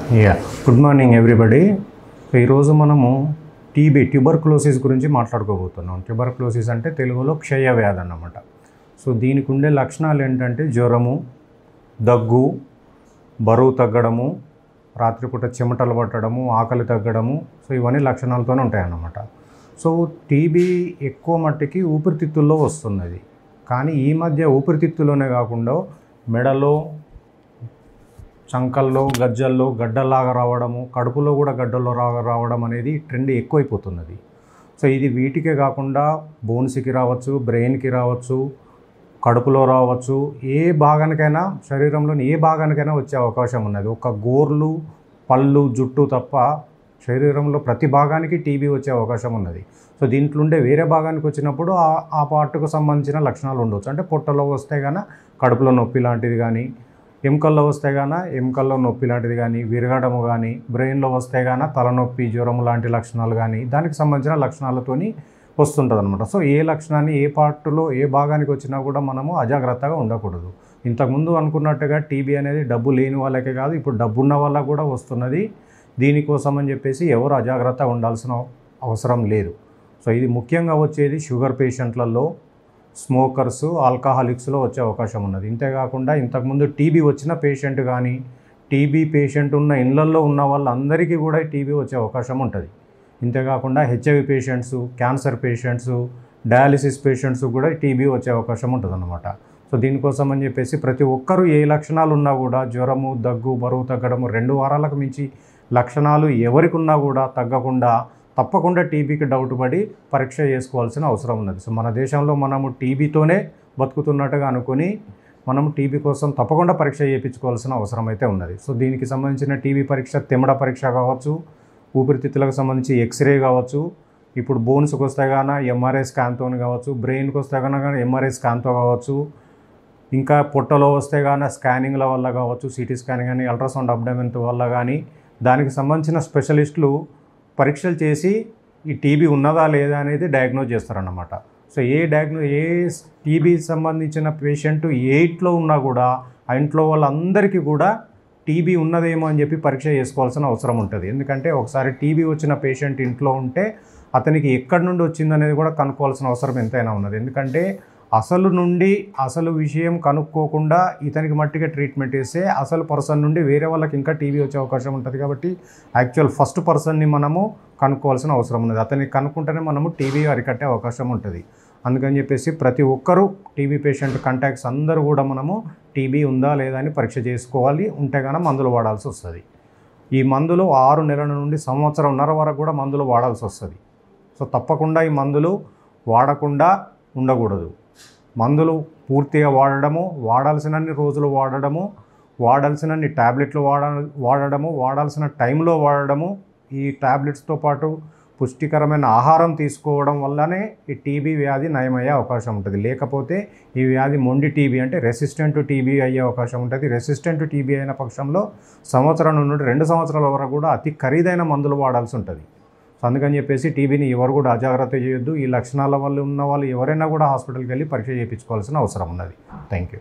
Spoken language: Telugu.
Good morning everybody. ఈరోజు మనము ట్యూబర్క్లోసిస్ గురించి మాట్లాడుకోబోతున్నాం. ట్యూబర్క్లోసిస్ అంటే తెలుగులో క్షయ వ్యాధి అన్నమాట. సో దీనికి ఉండే లక్షణాలు ఏంటంటే జ్వరము, దగ్గు, బరువు తగ్గడము, రాత్రిపూట చెమటలు పట్టడము, ఆకలి తగ్గడము. సో ఇవన్నీ లక్షణాలతోనే ఉంటాయన్నమాట. సో టీబీ ఎక్కువ మట్టికి ఊపిరితిత్తుల్లో వస్తున్నది. కానీ ఈ మధ్య ఊపిరితిత్తుల్లోనే కాకుండా మెడలో, చంకల్లో, గజ్జల్లో గడ్డల్లాగా రావడము, కడుపులో కూడా గడ్డల్లాగా రావడం అనేది ట్రెండ్ ఎక్కువైపోతున్నది. సో ఇది వీటికే కాకుండా బోన్స్కి రావచ్చు, బ్రెయిన్కి రావచ్చు, కడుపులో రావచ్చు, ఏ భాగానికైనా శరీరంలోని ఏ భాగానికైనా వచ్చే అవకాశం ఉన్నది. ఒక గోర్లు, పళ్ళు, జుట్టు తప్ప శరీరంలో ప్రతి భాగానికి టీబీ వచ్చే అవకాశం ఉన్నది. సో దీంట్లో ఉండే వేరే భాగానికి వచ్చినప్పుడు ఆ పార్ట్కు సంబంధించిన లక్షణాలు ఉండవచ్చు. అంటే పొట్టలో వస్తే గాన కడుపులో నొప్పి లాంటిది కానీ, ఎముకల్లో వస్తే గాన ఎముకల్లో నొప్పి లాంటిది కానీ, విరగడము కానీ, బ్రెయిన్లో వస్తే గాన తలనొప్పి, జ్వరం లాంటి లక్షణాలు కానీ దానికి సంబంధించిన లక్షణాలతోని వస్తుంటుంది అనమాట. సో ఏ లక్షణాన్ని ఏ పార్ట్లో ఏ భాగానికి వచ్చినా కూడా మనము అజాగ్రత్తగా ఉండకూడదు. ఇంతకుముందు అనుకున్నట్టుగా టీబీ అనేది డబ్బు లేని వాళ్ళకే కాదు, ఇప్పుడు డబ్బు ఉన్న వాళ్ళకు కూడా వస్తున్నది. దీనికోసం అని చెప్పేసి ఎవరు అజాగ్రత్తగా ఉండాల్సిన అవసరం లేదు. సో ఇది ముఖ్యంగా వచ్చేది షుగర్ పేషెంట్లలో, స్మోకర్స్, ఆల్కహాలిక్స్లో వచ్చే అవకాశం ఉన్నది. ఇంతేకాకుండా ఇంతకుముందు టీబీ వచ్చిన పేషెంట్ కానీ, టీబీ పేషెంట్ ఉన్న ఇళ్లల్లో ఉన్న వాళ్ళందరికీ కూడా టీబీ వచ్చే అవకాశం ఉంటుంది. ఇంతేకాకుండా HIV patients, cancer patients, dialysis patients కూడా టీబీ వచ్చే అవకాశం ఉంటుంది అన్నమాట. సో దీనికోసం అని చెప్పేసి ప్రతి ఒక్కరూ ఏ లక్షణాలు ఉన్నా కూడా, జ్వరము, దగ్గు, బరువు తగ్గడము, 2 వారాలకు మించి లక్షణాలు ఎవరికి ఉన్నా కూడా తగ్గకుండా తప్పకుండా టీబీకి డౌట్ పడి పరీక్ష చేసుకోవాల్సిన అవసరం ఉన్నది. సో మన దేశంలో మనము టీబీతోనే బతుకుతున్నట్టుగా అనుకొని మనము టీబీ కోసం తప్పకుండా పరీక్ష చేయించుకోవాల్సిన అవసరం అయితే ఉన్నది. సో దీనికి సంబంధించిన టీబీ పరీక్ష తెమ్మడ పరీక్ష కావచ్చు, ఊపిరితిత్తులకు సంబంధించి ఎక్స్రే కావచ్చు, ఇప్పుడు బోన్స్కి వస్తే గాన ఎంఆర్ఐ స్కాన్తో కావచ్చు, బ్రెయిన్కి వస్తే కనుక ఎంఆర్ఐ స్కాన్తో కావచ్చు, ఇంకా పొట్టలో వస్తే గాన స్కానింగ్ల వల్ల కావచ్చు, సిటీ స్కానింగ్ కానీ, అల్ట్రాసౌండ్ అబ్డమెన్ వల్ల కానీ దానికి సంబంధించిన స్పెషలిస్టులు పరీక్షలు చేసి ఈ టీబీ ఉన్నదా లేదా అనేది డయాగ్నోజ్ చేస్తారన్నమాట. సో ఏ టీబీ సంబంధించిన పేషెంట్ ఏ ఇంట్లో ఉన్నా కూడా ఆ ఇంట్లో వాళ్ళందరికీ కూడా టీబీ ఉన్నదేమో అని చెప్పి పరీక్ష చేసుకోవాల్సిన అవసరం ఉంటుంది. ఎందుకంటే ఒకసారి టీబీ వచ్చిన పేషెంట్ ఇంట్లో ఉంటే అతనికి ఎక్కడి నుండి వచ్చిందనేది కూడా కనుక్కోవాల్సిన అవసరం ఎంతైనా ఉన్నది. ఎందుకంటే అసలు విషయం కనుక్కోకుండా ఇతనికి మట్టిగా ట్రీట్మెంట్ ఇస్తే అసలు పర్సన్ నుండి వేరే వాళ్ళకి ఇంకా టీబీ వచ్చే అవకాశం ఉంటుంది. కాబట్టి యాక్చువల్ ఫస్ట్ పర్సన్ని మనము కనుక్కోవాల్సిన అవసరం ఉన్నది. అతన్ని కనుక్కుంటేనే మనము టీబీ అరికట్టే అవకాశం ఉంటుంది. అందుకని చెప్పేసి ప్రతి ఒక్కరూ టీబీ పేషెంట్ కాంటాక్ట్స్ అందరూ కూడా మనము టీబీ ఉందా లేదా అని పరీక్ష చేసుకోవాలి. ఉంటే కనుక మందులు వాడాల్సి వస్తుంది. ఈ మందులు 6 నెలల నుండి సంవత్సరంన్నర వరకు కూడా మందులు వాడాల్సి వస్తుంది. సో తప్పకుండా ఈ మందులు వాడకుండా ఉండకూడదు. మందులు పూర్తిగా వాడడము, వాడాల్సినన్ని రోజులు వాడడము, వాడాల్సినన్ని ట్యాబ్లెట్లు వాడడము, వాడాల్సిన టైంలో వాడడము, ఈ ట్యాబ్లెట్స్తో పాటు పుష్టికరమైన ఆహారం తీసుకోవడం వల్లనే ఈ టీబీ వ్యాధి నయమయ్యే అవకాశం ఉంటుంది. లేకపోతే ఈ వ్యాధి మొండి టీబీ అంటే రెసిస్టెంట్ టీబీ అయ్యే అవకాశం ఉంటుంది. రెసిస్టెంట్ టీబీ అయిన పక్షంలో సంవత్సరం నుండి 2 సంవత్సరాల వరకు కూడా అతి ఖరీదైన మందులు వాడాల్సి ఉంటుంది. సో అందుకని చెప్పేసి టీబీని ఎవరు కూడా అజాగ్రత్త చేయొద్దు. ఈ లక్షణాల వల్ల ఉన్న వాళ్ళు ఎవరైనా కూడా హాస్పిటల్కి వెళ్ళి పరీక్ష చేయించుకోవాల్సిన అవసరం ఉన్నది. Thank you.